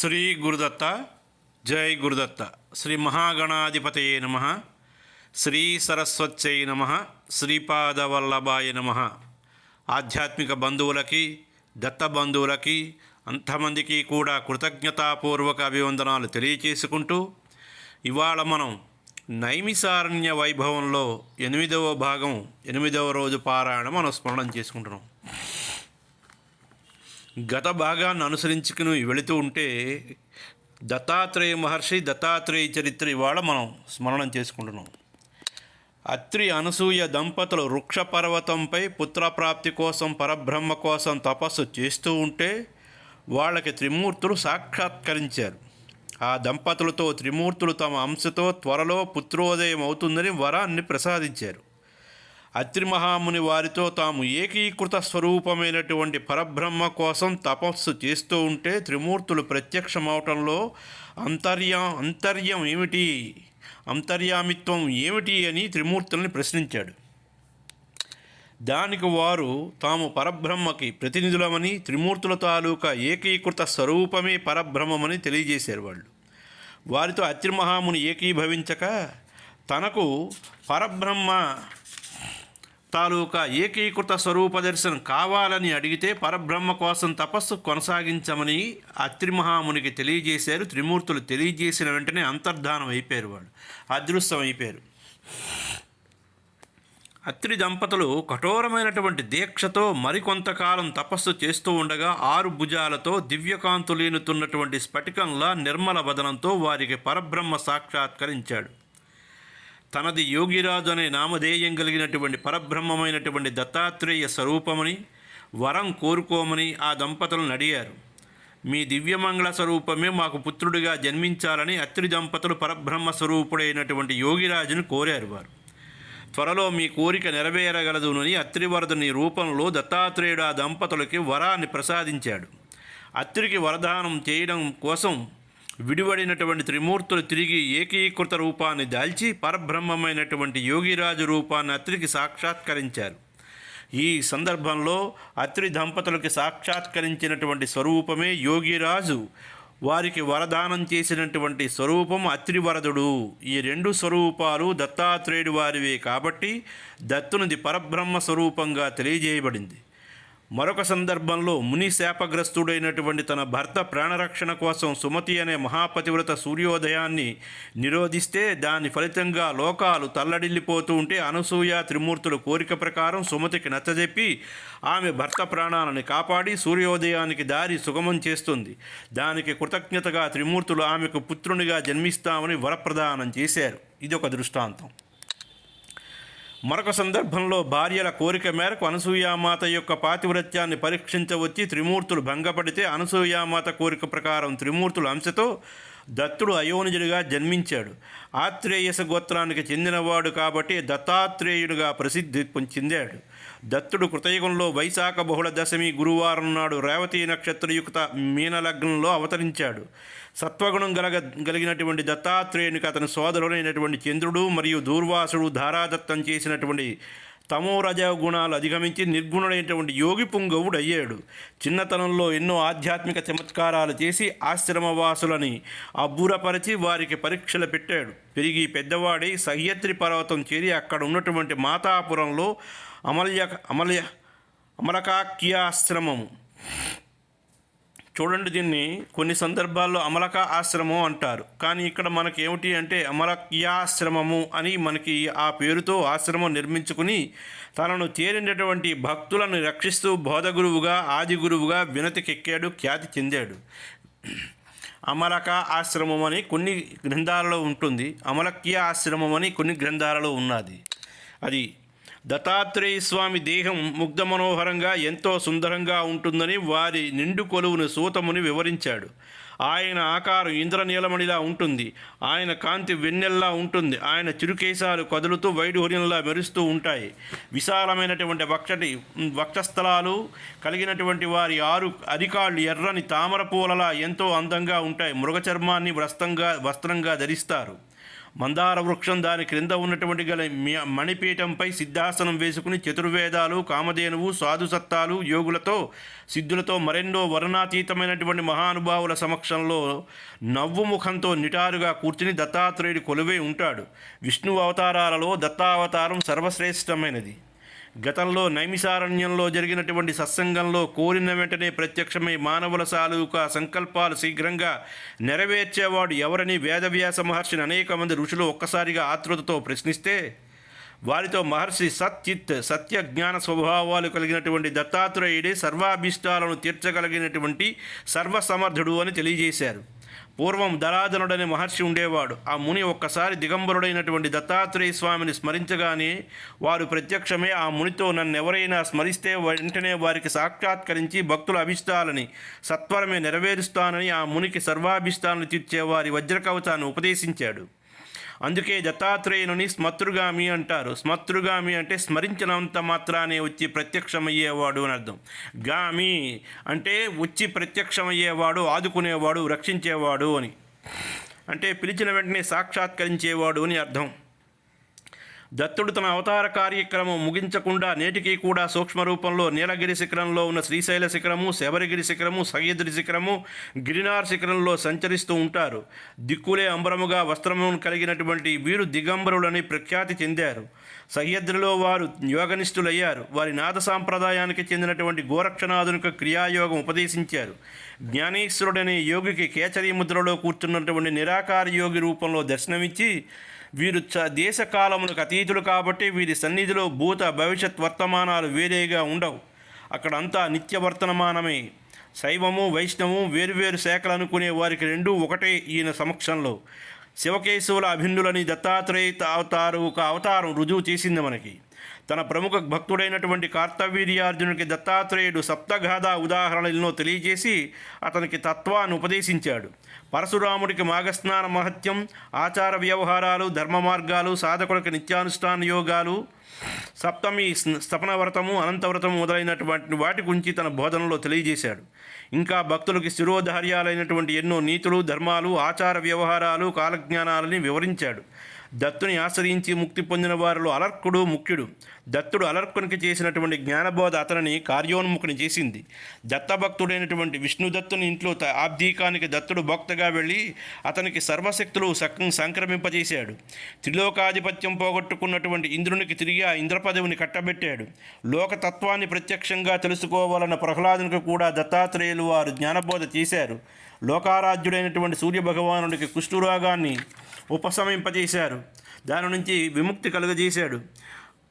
శ్రీ గురుదత్త. జై గురుదత్త. శ్రీ మహాగణాధిపతయే నమ. శ్రీ సరస్వత్యై నమ. శ్రీపాదవల్లభాయ నమ. ఆధ్యాత్మిక బంధువులకి, దత్త బంధువులకి, అంతమందికి కూడా కృతజ్ఞతాపూర్వక అభివందనాలు తెలియచేసుకుంటూ, ఇవాళ మనం నైమిసారణ్య వైభవంలో 8వ భాగం 8వ రోజు పారాయణ మనం స్మరణం చేసుకుంటున్నాం. గత భాగాన్ని అనుసరించుకుని వెళుతూ ఉంటే దత్తాత్రేయ మహర్షి దత్తాత్రేయ చరిత్ర ఇవాళ మనం స్మరణం చేసుకుంటున్నాం. అత్రి అనసూయ దంపతులు వృక్ష పర్వతంపై పుత్రప్రాప్తి కోసం పరబ్రహ్మ కోసం తపస్సు చేస్తూ ఉంటే వాళ్ళకి త్రిమూర్తులు సాక్షాత్కరించారు. ఆ దంపతులతో త్రిమూర్తులు తమ అంశతో త్వరలో పుత్రోదయం అవుతుందని వరాన్ని ప్రసాదించారు. అత్రి మహాముని వారితో తాము ఏకీకృత స్వరూపమైనటువంటి పరబ్రహ్మ కోసం తపస్సు చేస్తూ ఉంటే త్రిమూర్తులు ప్రత్యక్షమవటంలో అంతర్యామిత్వం ఏమిటి అని త్రిమూర్తుల్ని ప్రశ్నించాడు. దానికి వారు తాము పరబ్రహ్మకి ప్రతినిధులమని, త్రిమూర్తుల తాలూకా ఏకీకృత స్వరూపమే పరబ్రహ్మమని తెలియజేశారు. వారితో అత్రి మహాముని ఏకీభవించక తనకు పరబ్రహ్మ తాలూకా ఏకీకృత స్వరూప దర్శనం కావాలని అడిగితే పరబ్రహ్మ కోసం తపస్సు కొనసాగించమని అత్రి మహామునికి తెలియజేశారు. త్రిమూర్తులు తెలియజేసిన వెంటనే అంతర్ధానం అయిపోయారు, వాళ్ళు అదృశ్యం అయిపోయారు. అత్రి దంపతులు కఠోరమైనటువంటి దీక్షతో మరికొంతకాలం తపస్సు చేస్తూ ఉండగా 6 భుజాలతో దివ్యకాంతులీనుతున్నటువంటి స్ఫటికంలా నిర్మల వదనంతో వారికి పరబ్రహ్మ సాక్షాత్కరించాడు. తనది యోగిరాజు అనే నామధేయం కలిగినటువంటి పరబ్రహ్మమైనటువంటి దత్తాత్రేయ స్వరూపమని వరం కోరుకోమని ఆ దంపతులను అడిగారు. మీ దివ్యమంగళ స్వరూపమే మాకు పుత్రుడిగా జన్మించాలని అత్రి దంపతులు పరబ్రహ్మ స్వరూపుడైనటువంటి యోగిరాజును కోరారు. వారు త్వరలో మీ కోరిక నెరవేరగలదునని అత్రివరదుని రూపంలో దత్తాత్రేయుడు ఆ దంపతులకి వరాన్ని ప్రసాదించాడు. అత్రికి వరదానం చేయడం కోసం విడివడినటువంటి త్రిమూర్తులు తిరిగి ఏకీకృత రూపాన్ని దాల్చి పరబ్రహ్మమైనటువంటి యోగిరాజు రూపాన్ని అత్రికి సాక్షాత్కరించారు. ఈ సందర్భంలో అత్రి దంపతులకి సాక్షాత్కరించినటువంటి స్వరూపమే యోగిరాజు వారికి వరదానం చేసినటువంటి స్వరూపం అత్రివరదుడు. ఈ 2 స్వరూపాలు దత్తాత్రేయుడు వారివే కాబట్టి దత్తునిది పరబ్రహ్మ స్వరూపంగా తెలియజేయబడింది. మరొక సందర్భంలో ముని శాపగ్రస్తుడైనటువంటి తన భర్త ప్రాణరక్షణ కోసం సుమతి అనే మహాపతివ్రత సూర్యోదయాన్ని నిరోధిస్తే దాని ఫలితంగా లోకాలు తల్లడిల్లిపోతూ ఉంటే అనసూయ త్రిమూర్తుల కోరిక ప్రకారం సుమతికి నచ్చజెప్పి ఆమె భర్త ప్రాణాలను కాపాడి సూర్యోదయానికి దారి సుగమం చేస్తుంది. దానికి కృతజ్ఞతగా త్రిమూర్తులు ఆమెకు పుత్రునిగా జన్మిస్తామని వరప్రదానం చేశారు. ఇది ఒక దృష్టాంతం. మరొక సందర్భంలో భార్యల కోరిక మేరకు అనసూయామాత యొక్క పాతివ్రత్యాన్ని పరీక్షించవచ్చి త్రిమూర్తులు భంగపడితే అనసూయామాత కోరిక ప్రకారం త్రిమూర్తుల అంశతో దత్తుడు అయోనిజుడిగా జన్మించాడు. ఆత్రేయస గోత్రానికి చెందినవాడు కాబట్టి దత్తాత్రేయుడిగా ప్రసిద్ధి చెందాడు. దత్తుడు కృతయుగంలో వైశాఖ బహుళ దశమి గురువారం నాడు రేవతి నక్షత్రయుక్త మీనలగ్నంలో అవతరించాడు. సత్వగుణం కలిగినటువంటి దత్తాత్రేయునికి అతని సోదరుడైనటువంటి చంద్రుడు మరియు దూర్వాసుడు ధారాదత్తం చేసినటువంటి తమోరజ గుణాలు అధిగమించి నిర్గుణుడైనటువంటి యోగి పుంగవుడు అయ్యాడు. చిన్నతనంలో ఎన్నో ఆధ్యాత్మిక చమత్కారాలు చేసి ఆశ్రమవాసులని అబ్బురపరిచి వారికి పరీక్షలు పెట్టాడు. పెరిగి పెద్దవాడై సహ్యత్రి పర్వతం చేరి అక్కడ ఉన్నటువంటి మాతాపురంలో అమలకాఖ్యాశ్రమము, చూడండి దీన్ని కొన్ని సందర్భాల్లో అమలక ఆశ్రమం అంటారు, కానీ ఇక్కడ మనకి ఏమిటి అంటే అమలక్యాశ్రమము అని మనకి ఆ పేరుతో ఆశ్రమం నిర్మించుకుని తనను చేరినటువంటి భక్తులను రక్షిస్తూ బోధగురువుగా ఆది గురువుగా వినతికెక్కాడు, ఖ్యాతి చెందాడు. అమలక ఆశ్రమం అని కొన్ని గ్రంథాలలో ఉంటుంది, అమలక్య ఆశ్రమం అని కొన్ని గ్రంథాలలో ఉన్నది. అది దత్తాత్రేయ స్వామి దేహం ముగ్ధ మనోహరంగా ఎంతో సుందరంగా ఉంటుందని వారి నిండు కొలువును సూతముని వివరించాడు. ఆయన ఆకారం ఇంద్రనీలమణిలా ఉంటుంది. ఆయన కాంతి వెన్నెల్లా ఉంటుంది. ఆయన చిరుకేశాలు కదులుతూ వైఢూర్యంలా మెరుస్తూ ఉంటాయి. విశాలమైనటువంటి వక్షస్థలాలు కలిగినటువంటి వారి 6 అరికాళ్ళు ఎర్రని తామర పూలలా ఎంతో అందంగా ఉంటాయి. మృగచర్మాన్ని వస్త్రంగా ధరిస్తారు. మందార వృక్షం దాని క్రింద ఉన్నటువంటి గల మణిపీఠంపై సిద్ధాసనం వేసుకుని చతుర్వేదాలు, కామధేనువు, సాధుసత్తాలు, యోగులతో, సిద్ధులతో, మరెన్నో వర్ణాతీతమైనటువంటి మహానుభావుల సమక్షంలో నవ్వు ముఖంతో నిటారుగా కూర్చుని దత్తాత్రేయుడు కొలువై ఉంటాడు. విష్ణు అవతారాలలో దత్తావతారం సర్వశ్రేష్టమైనది. గతంలో నైమిసారణ్యంలో జరిగినటువంటి సత్సంగంలో కోరిన వెంటనే ప్రత్యక్షమై మానవుల సాలుక సంకల్పాలు శీఘ్రంగా నెరవేర్చేవాడు ఎవరని వేదవ్యాస మహర్షిని అనేక మంది ఋషులు ఒక్కసారిగా ఆతృతతో ప్రశ్నిస్తే వారితో మహర్షి సత్య జ్ఞాన స్వభావాలు కలిగినటువంటి దత్తాత్రేయుడే సర్వాభీష్టాలను తీర్చగలిగినటువంటి సర్వసమర్థుడు అని తెలియజేశారు. పూర్వం దరాధనుడనే మహర్షి ఉండేవాడు. ఆ ముని ఒక్కసారి దిగంబరుడైనటువంటి దత్తాత్రేయ స్వామిని స్మరించగానే వారు ప్రత్యక్షమే ఆ మునితో నన్నెవరైనా స్మరిస్తే వెంటనే వారికి సాక్షాత్కరించి భక్తుల అభిష్టాలని సత్వరమే నెరవేరుస్తానని ఆ మునికి సర్వాభిష్టాలను తీర్చే వారి వజ్రకవచాన్ని ఉపదేశించాడు. అందుకే దత్తాత్రేయుని స్మతృగామి అంటారు. స్మతృగామి అంటే స్మరించినంత మాత్రానే వచ్చి ప్రత్యక్షమయ్యేవాడు అని అర్థం. గామి అంటే వచ్చి ప్రత్యక్షమయ్యేవాడు, ఆదుకునేవాడు, రక్షించేవాడు అని. అంటే పిలిచిన వెంటనే సాక్షాత్కరించేవాడు అని అర్థం. దత్తుడు తన అవతార కార్యక్రమం ముగించకుండా నేటికి కూడా సూక్ష్మ రూపంలో నీలగిరి శిఖరంలో ఉన్న శ్రీశైల శిఖరము, శబరిగిరి శిఖరము, సహ్యద్రి శిఖరము, గిరినార్ శిఖరంలో సంచరిస్తూ ఉంటారు. దిక్కులే అంబరముగా వస్త్రమును కలిగినటువంటి వీరు దిగంబరులని ప్రఖ్యాతి చెందారు. సహ్యద్రిలో వారు యోగనిష్ఠులయ్యారు. వారి నాద సాంప్రదాయానికి చెందినటువంటి గోరక్షనాథునికి క్రియాయోగం ఉపదేశించారు. జ్ఞానేశ్వరుడనే యోగికి కేచరీ ముద్రలో కూర్చున్నటువంటి నిరాకార యోగి రూపంలో దర్శనమిచ్చి వీరు దేశకాలములకు అతీతులు కాబట్టి వీరి సన్నిధిలో భూత భవిష్యత్ వర్తమానాలు వేరేగా ఉండవు. అక్కడంతా నిత్యవర్తమానమే. శైవము వైష్ణవము వేరువేరు శాఖలు అనుకునే వారికి రెండూ ఒకటే ఈయన సమక్షంలో. శివకేశవుల అభిన్నులని దత్తాత్రేయ అవతారం రుజువు చేసింది మనకి. తన ప్రముఖ భక్తుడైనటువంటి కార్తవీర్యార్జునునికి దత్తాత్రేయుడు సప్తగాథ ఉదాహరణలను తెలియజేసి అతనికి తత్వాన్ని ఉపదేశించాడు. పరశురాముడికి మాఘస్నాన మహత్యం, ఆచార వ్యవహారాలు, ధర్మ మార్గాలు, సాధకులకు నిత్యానుష్ఠాన యోగాలు, సప్తమి స్తపన వ్రతము, అనంతవ్రతము మొదలైనటువంటి వాటి గురించి తన బోధనలో తెలియజేశాడు. ఇంకా భక్తులకి శిరోధార్యాలైనటువంటి ఎన్నో నీతులు, ధర్మాలు, ఆచార వ్యవహారాలు, కాలజ్ఞానాలని వివరించాడు. దత్తుని ఆశ్రయించి ముక్తి పొందిన వారిలో అలర్కుడు ముఖ్యుడు. దత్తుడు అలర్కునికి చేసినటువంటి జ్ఞానబోధ అతనిని కార్యోన్ముఖుని చేసింది. దత్తభక్తుడైనటువంటి విష్ణుదత్తుని ఇంట్లో ఆబ్దీకానికి దత్తుడు భక్తగా వెళ్ళి అతనికి సర్వశక్తులు సంక్రమింపజేశాడు. త్రిలోకాధిపత్యం పోగొట్టుకున్నటువంటి ఇంద్రునికి తిరిగి ఆ ఇంద్రపదవిని కట్టబెట్టాడు. లోకతత్వాన్ని ప్రత్యక్షంగా తెలుసుకోవాలన్న ప్రహ్లాదునికి కూడా దత్తాత్రేయులు వారు జ్ఞానబోధ చేశారు. లోకారాధ్యుడైనటువంటి సూర్యభగవానుడికి కుష్ఠరోగాన్ని ఉపశమింపజేశారు. దాని నుంచి విముక్తి కలుగజేశాడు.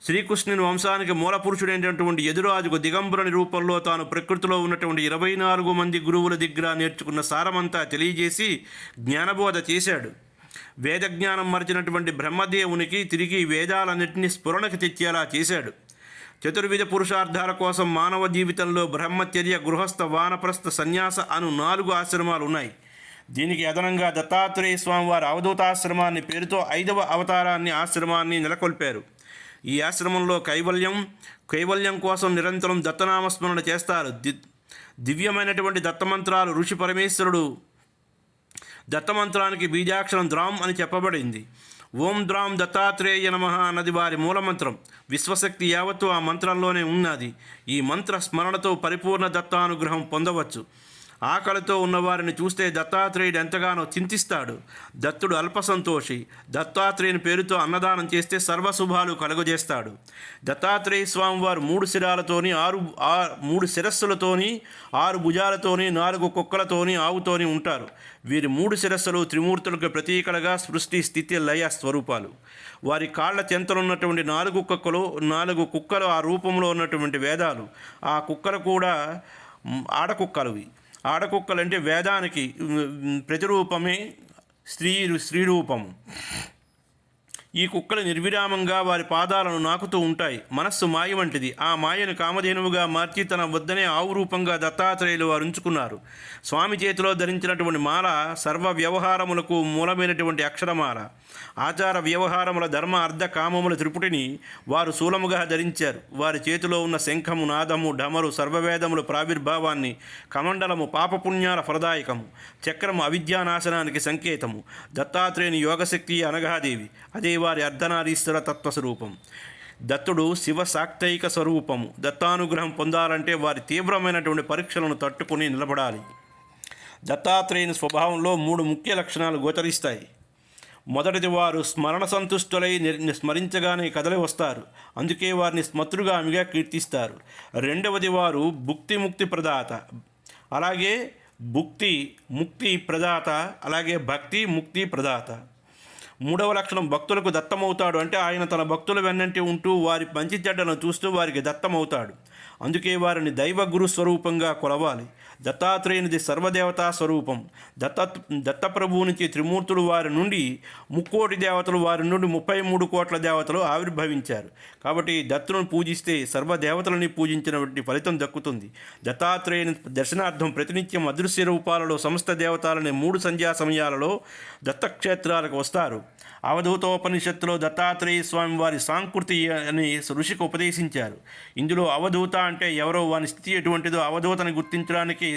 శ్రీకృష్ణుని వంశానికి మూలపురుషుడైనటువంటి యదురాజుకు దిగంబరుని రూపంలో తాను ప్రకృతిలో ఉన్నటువంటి 24 మంది గురువుల దగ్గర నేర్చుకున్న సారమంతా తెలియజేసి జ్ఞానబోధ చేశాడు. వేదజ్ఞానం మరిచినటువంటి బ్రహ్మదేవునికి తిరిగి వేదాలన్నింటినీ స్ఫురణకు తెచ్చేలా చేశాడు. చతుర్విధ పురుషార్థాల కోసం మానవ జీవితంలో బ్రహ్మచర్య, గృహస్థ, వానప్రస్థ, సన్యాస అను 4 ఆశ్రమాలు ఉన్నాయి. దీనికి అదనంగా దత్తాత్రేయ స్వామి వారి అవధూతాశ్రమాన్ని పేరుతో 5వ అవతారాన్ని ఆశ్రమాన్ని నెలకొల్పారు. ఈ ఆశ్రమంలో కైవల్యం కోసం నిరంతరం దత్తనామస్మరణ చేస్తారు. దివ్యమైనటువంటి దత్తమంత్రాలు ఋషి పరమేశ్వరుడు దత్తమంత్రానికి బీజాక్షరం ద్రాం అని చెప్పబడింది. ఓం ద్రాం దత్తాత్రేయ నమః అన్నది వారి మూలమంత్రం. విశ్వశక్తి యావత్తు ఆ మంత్రంలోనే ఉన్నది. ఈ మంత్ర స్మరణతో పరిపూర్ణ దత్తానుగ్రహం పొందవచ్చు. ఆకలితో ఉన్నవారిని చూస్తే దత్తాత్రేయుడు ఎంతగానో చింతిస్తాడు. దత్తుడు అల్పసంతోషి. దత్తాత్రేయుని పేరుతో అన్నదానం చేస్తే సర్వశుభాలు కలుగజేస్తాడు. దత్తాత్రేయ స్వామి వారు 3 శిరాలతోని 3 శిరస్సులతోని 6 భుజాలతోని 4 కుక్కలతోని ఆవుతోని ఉంటారు. వీరి 3 శిరస్సులు త్రిమూర్తులకు ప్రతీకలుగా సృష్టి, స్థితి, లయ స్వరూపాలు. వారి కాళ్ల చెంతలున్నటువంటి 4 కుక్కలు ఆ రూపంలో ఉన్నటువంటి వేదాలు. ఆ కుక్కలు కూడా ఆడకుక్కలువి. ఆడకుక్కలంటే వేదానికి ప్రతిరూపమే స్త్రీ రూపము. ఈ కుక్కలు నిర్విరామంగా వారి పాదాలను నాకుతూ ఉంటాయి. మనస్సు మాయ వంటిది. ఆ మాయను కామధేనువుగా మార్చి తన వద్దనే ఆవు రూపంగా దత్తాత్రేయులు వారు ఉంచుకున్నారు. స్వామి చేతిలో ధరించినటువంటి మాల సర్వ వ్యవహారములకు మూలమైనటువంటి అక్షరమాల. ఆచార వ్యవహారముల ధర్మ అర్ధ కామముల త్రిపుటిని వారు శూలముగా ధరించారు. వారి చేతిలో ఉన్న శంఖము, నాదము, డమరు సర్వవేదముల ప్రావిర్భావాన్ని, కమండలము పాపపుణ్యాల ఫలదాయకము, చక్రము అవిద్యానాశనానికి సంకేతము. దత్తాత్రేయుని యోగశక్తి అనఘాదేవి, అదే వారి అర్ధనారీశ్వర తత్వస్వరూపం. దత్తుడు శివ సాక్తైక స్వరూపము. దత్తానుగ్రహం పొందాలంటే వారి తీవ్రమైనటువంటి పరీక్షలను తట్టుకుని నిలబడాలి. దత్తాత్రేయుని స్వభావంలో 3 ముఖ్య లక్షణాలు గోచరిస్తాయి. మొదటిది, వారు స్మరణ సంతుష్టులై స్మరించగానే కదలి వస్తారు. అందుకే వారిని స్మృతులుగామిగా కీర్తిస్తారు. రెండవది, వారు ముక్తి ప్రదాత, అలాగే ముక్తి ప్రదాత, అలాగే భక్తి ముక్తి ప్రదాత. మూడవ లక్షణం, భక్తులకు దత్తమవుతాడు. అంటే ఆయన తన భక్తుల వెన్నంటి ఉంటూ వారి మంచి చెడ్డలను చూస్తూ వారికి దత్తమవుతాడు. అందుకే వారిని దైవ గురు స్వరూపంగా కొలవాలి. దత్తాత్రేయునిది సర్వదేవతా స్వరూపం. దత్తప్రభువు నుంచి త్రిమూర్తులు వారి నుండి 3,000,000 దేవతలు, వారి నుండి 33 కోట్ల దేవతలు ఆవిర్భవించారు. కాబట్టి దత్తులను పూజిస్తే సర్వదేవతలని పూజించినటువంటి ఫలితం దక్కుతుంది. దత్తాత్రేయుని దర్శనార్థం ప్రతినిత్యం అదృశ్య రూపాలలో సమస్త దేవతలని 3 సంధ్యా సమయాలలో దత్తక్షేత్రాలకు వస్తారు. అవధూతోపనిషత్తులో దత్తాత్రేయ స్వామి వారి సాంకృతి అని ఋషికి ఉపదేశించారు. ఇందులో అవధూత అంటే ఎవరో, వాని స్థితి ఎటువంటిదో, అవధూతని గుర్తించడానికి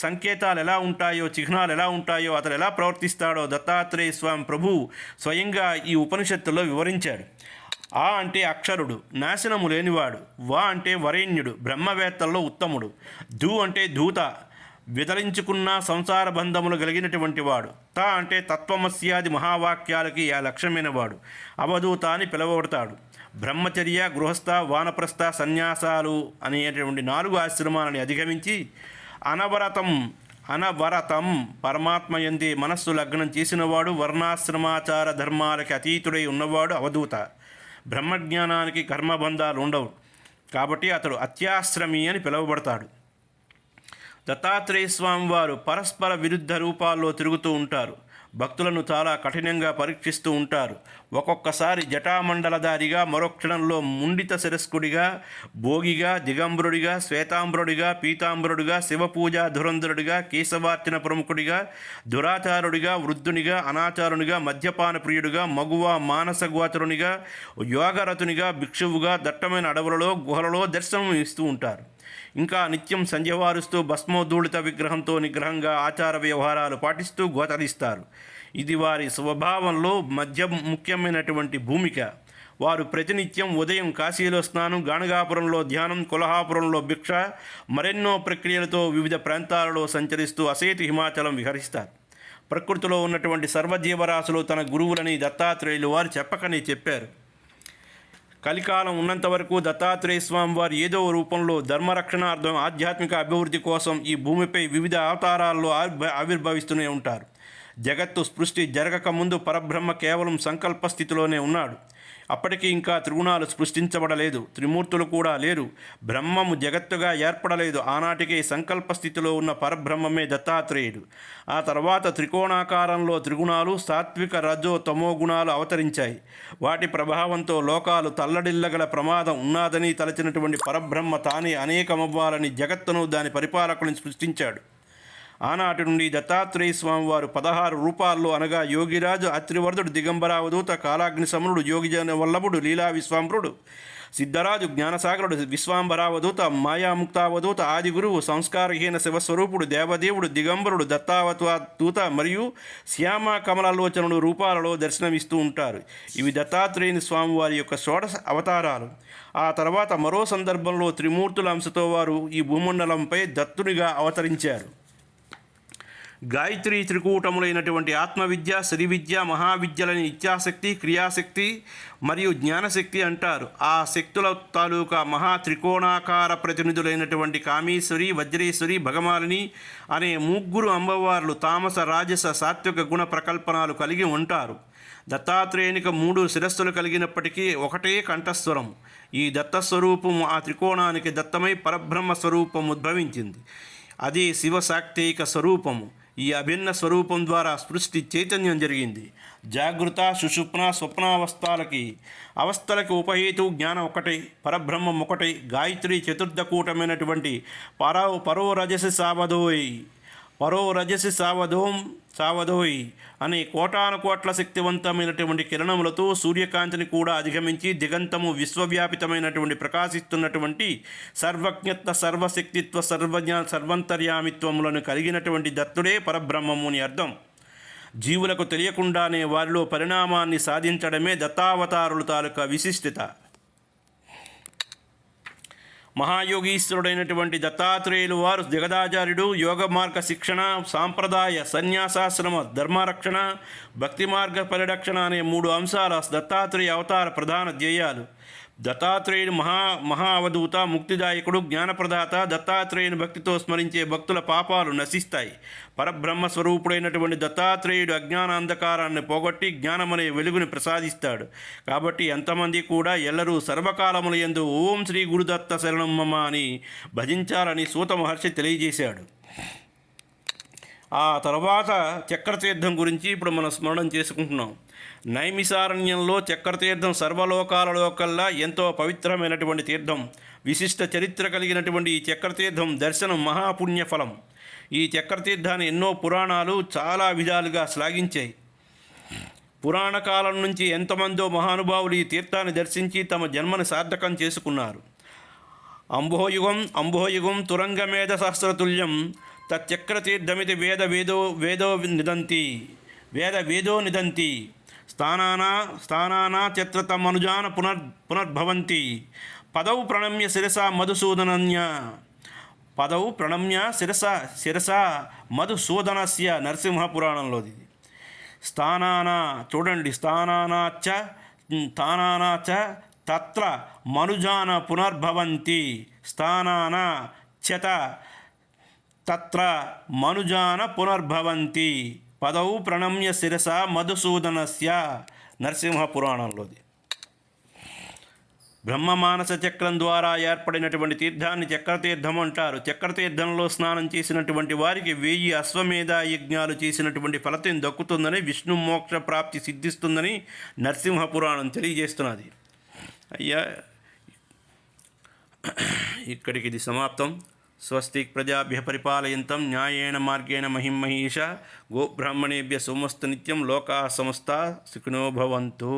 సంకేతాలు ఎలా ఉంటాయో, చిహ్నాలు ఎలా ఉంటాయో, అతను ఎలా ప్రవర్తిస్తాడో దత్తాత్రేయ స్వామి ప్రభువు స్వయంగా ఈ ఉపనిషత్తులో వివరించాడు. ఆ అంటే అక్షరుడు, నాశనము లేనివాడు. వా అంటే వరేణ్యుడు, బ్రహ్మవేత్తల్లో ఉత్తముడు. ధూ అంటే ధూత, విదలించుకున్న సంసార బంధములు కలిగినటువంటి వాడు. త అంటే తత్వమస్యాది మహావాక్యాలకి ఆ లక్ష్యమైన వాడు. అవధూత అని పిలువబడతాడు. బ్రహ్మచర్య, గృహస్థ, వానప్రస్థ, సన్యాసాలు అనేటువంటి 4 ఆశ్రమాలని అధిగమించి అనవరతం పరమాత్మయందే మనస్సు లగ్నం చేసినవాడు, వర్ణాశ్రమాచార ధర్మాలకి అతీతుడై ఉన్నవాడు అవధూత. బ్రహ్మజ్ఞానానికి కర్మబంధాలు ఉండవు కాబట్టి అతడు అత్యాశ్రమి అని పిలువబడతాడు. దత్తాత్రేయ స్వామి వారు పరస్పర విరుద్ధ రూపాల్లో తిరుగుతూ ఉంటారు. భక్తులను చాలా కఠినంగా పరీక్షిస్తూ ఉంటారు. ఒక్కొక్కసారి జటామండలధారిగా, మరొక్షణంలో ముండిత శిరస్కుడిగా, భోగిగా, దిగంబరుడిగా, శ్వేతాంబరుడిగా, పీతాంబరుడిగా, శివపూజా ధురంధరుడిగా, కేశవార్చన ప్రముఖుడిగా, దురాచారుడిగా, వృద్ధునిగా, అనాచారునిగా, మద్యపాన ప్రియుడిగా, మగువ మానసగోచరునిగా, యోగరతునిగా, భిక్షువుగా దట్టమైన అడవులలో, గుహలలో దర్శనం ఇస్తూ ఉంటారు. ఇంకా నిత్యం సంధ్యవారుస్తూ భస్మోద్ధూళిత విగ్రహంతో నిగ్రహంగా ఆచార వ్యవహారాలు పాటిస్తూ గోచరిస్తారు. ఇది వారి స్వభావంలో ముఖ్యమైనటువంటి భూమిక. వారు ప్రతినిత్యం ఉదయం కాశీలో స్నానం, గాణగాపురంలో ధ్యానం, కొల్హాపురంలో భిక్ష, మరెన్నో ప్రక్రియలతో వివిధ ప్రాంతాలలో సంచరిస్తూ అసేతు హిమాచలం విహరిస్తారు. ప్రకృతిలో ఉన్నటువంటి సర్వజీవరాశులు తన గురువులని దత్తాత్రేయులు వారు చెప్పకనే చెప్పారు. కలికాలం ఉన్నంత వరకు దత్తాత్రేయ స్వామి వారు ఏదో రూపంలో ధర్మరక్షణార్థం, ఆధ్యాత్మిక అభివృద్ధి కోసం ఈ భూమిపై వివిధ అవతారాల్లో ఆవిర్భవిస్తూనే ఉంటారు. జగత్తు సృష్టి జరగక ముందు పరబ్రహ్మ కేవలం సంకల్ప స్థితిలోనే ఉన్నాడు. అప్పటికి ఇంకా త్రిగుణాలు సృష్టించబడలేదు, త్రిమూర్తులు కూడా లేరు, బ్రహ్మము జగత్తుగా ఏర్పడలేదు. ఆనాటికే సంకల్ప స్థితిలో ఉన్న పరబ్రహ్మమే దత్తాత్రేయుడు. ఆ తర్వాత త్రికోణాకారంలో త్రిగుణాలు, సాత్విక, రజో, తమో గుణాలు అవతరించాయి. వాటి ప్రభావంతో లోకాలు తల్లడిల్లగల ప్రమాదం ఉన్నాదని తలచినటువంటి పరబ్రహ్మ తానే అనేకమవ్వాలని జగత్తును, దాని పరిపాలకులను సృష్టించాడు. ఆనాటి నుండి దత్తాత్రేయ స్వామి వారు 16 రూపాల్లో, అనగా యోగిరాజు, అత్రివర్ధుడు, దిగంబరావధూత, కాలాగ్ని సమనుడు, యోగిజన వల్లభుడు, లీలా విశ్వాంబరుడు, సిద్ధరాజు, జ్ఞానసాగరుడు, విశ్వాంబరావధూత, మాయాముక్తావధూత, ఆదిగురువు, సంస్కారహీన శివస్వరూపుడు, దేవదేవుడు, దిగంబరుడు, దత్తావధూత మరియు శ్యామ కమలలోచనుడు రూపాలలో దర్శనమిస్తూ ఉంటారు. ఇవి దత్తాత్రేయుని స్వామివారి యొక్క షోడశ అవతారాలు. ఆ తర్వాత మరో సందర్భంలో త్రిమూర్తుల అంశతో వారు ఈ భూమండలంపై దత్తునిగా అవతరించారు. గాయత్రి త్రికూటములైనటువంటి ఆత్మవిద్య, శ్రీవిద్య, మహావిద్యలని ఇచ్ఛాశక్తి, క్రియాశక్తి మరియు జ్ఞానశక్తి అంటారు. ఆ శక్తుల తాలూకా మహా త్రికోణాకార ప్రతినిధులైనటువంటి కామేశ్వరి, వజ్రేశ్వరి, భగమాలిని అనే 3 అమ్మవార్లు తామస, రాజస, సాత్విక గుణ ప్రకల్పనాలు కలిగి ఉంటారు. దత్తాత్రేయునికి 3 శిరస్సులు కలిగినప్పటికీ ఒకటే కంఠస్వరం. ఈ దత్తస్వరూపము ఆ త్రికోణానికి దత్తమై పరబ్రహ్మ స్వరూపం ఉద్భవించింది. అదే శివశాక్తైక స్వరూపము. ఈ అభిన్న స్వరూపం ద్వారా సృష్టి చైతన్యం జరిగింది. జాగృత, సుషుప్న, స్వప్నావస్థలకి అవస్థలకి ఉపహేతు జ్ఞానం ఒకటే, పరబ్రహ్మం ఒకటే. గాయత్రి చతుర్థకూటమైనటువంటి పరో రజసి సావధోయ్ అనే కోటాను కోట్ల శక్తివంతమైనటువంటి కిరణములతో సూర్యకాంతిని కూడా అధిగమించి దిగంతము విశ్వవ్యాపితమైనటువంటి ప్రకాశిస్తున్నటువంటి సర్వజ్ఞత్వ, సర్వశక్తిత్వ, సర్వంతర్యామిత్వములను కలిగినటువంటి దత్తుడే పరబ్రహ్మము అని అర్థం. జీవులకు తెలియకుండానే వారిలో పరిణామాన్ని సాధించడమే దత్తావతారుల తాలూకా విశిష్టత. మహాయోగీశ్వరుడైనటువంటి దత్తాత్రేయులు వారు జగదాచార్యుడు, యోగ మార్గ శిక్షణ, సాంప్రదాయ సన్యాసాశ్రమ ధర్మరక్షణ, భక్తి మార్గ పరిరక్షణ అనే 3 అంశాల దత్తాత్రేయ అవతార ప్రధాన ధ్యేయాలు. దత్తాత్రేయుడు మహా అవధూత, ముక్తిదాయకుడు, జ్ఞానప్రదాత. దత్తాత్రేయుని భక్తితో స్మరించే భక్తుల పాపాలు నశిస్తాయి. పరబ్రహ్మ స్వరూపుడైనటువంటి దత్తాత్రేయుడు అజ్ఞాన అంధకారాన్ని పోగొట్టి జ్ఞానమనే వెలుగుని ప్రసాదిస్తాడు. కాబట్టి ఎంతమంది కూడా ఎల్లరూ సర్వకాలముల యందు ఓం శ్రీ గురుదత్త శరణం మమ అని భజించాలని సూత మహర్షి తెలియజేశాడు. ఆ తర్వాత చక్రతీర్థం గురించి ఇప్పుడు మనం స్మరణం చేసుకుంటున్నాం. నైమిసారణ్యంలో చక్రతీర్థం సర్వలోకాలలో కల్లా ఎంతో పవిత్రమైనటువంటి తీర్థం. విశిష్ట చరిత్ర కలిగినటువంటి ఈ చక్రతీర్థం దర్శనం మహాపుణ్యఫలం. ఈ చక్రతీర్థాన్ని ఎన్నో పురాణాలు చాలా విధాలుగా శ్లాఘించాయి. పురాణ కాలం నుంచి ఎంతమందో మహానుభావులు ఈ తీర్థాన్ని దర్శించి తమ జన్మని సార్థకం చేసుకున్నారు. అంబోయుగం తురంగమేధ సహస్రతుల్యం తచ్చక్రతీర్థమితి వేదో నిదంతి స్థానానా చత్రతమనుజాన పునర్భవంతి పదౌ ప్రణమ్య శిరసా మధుసూదనస్య నరసింహపురాణంలోది. స్థానానా చూడండి, స్థానానాచ తత్ర మనుజాన పునర్భవంతి స్థానానా చత తత్ర మనుజాన పునర్భవంతి పదౌ ప్రణమ్య శిరస మధుసూదనస్య నరసింహపురాణంలోది. బ్రహ్మమానస చక్రం ద్వారా ఏర్పడినటువంటి తీర్థాన్ని చక్రతీర్థం అంటారు. చక్రతీర్థంలో స్నానం చేసినటువంటి వారికి 1000 అశ్వమేధ యజ్ఞాలు చేసినటువంటి ఫలితం దక్కుతుందని, విష్ణు మోక్ష ప్రాప్తి సిద్ధిస్తుందని నరసింహపురాణం తెలియజేస్తున్నది. అయ్యా, ఇక్కడికి ఇది సమాప్తం. స్వస్తి ప్రజాభ్య పరిపాలయంతం న్యాయేణ మార్గేణ మహిమహీష గోబ్రాహ్మణేభ్య సోమస్తు నిత్యం లోకా సమస్త సుఖినో భవంతు.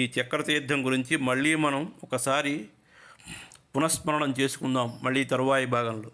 ఈ చక్రతీర్థం గురించి మళ్ళీ మనం ఒకసారి పునఃస్మరణం చేసుకుందాం మళ్ళీ తరువాయి భాగంలో.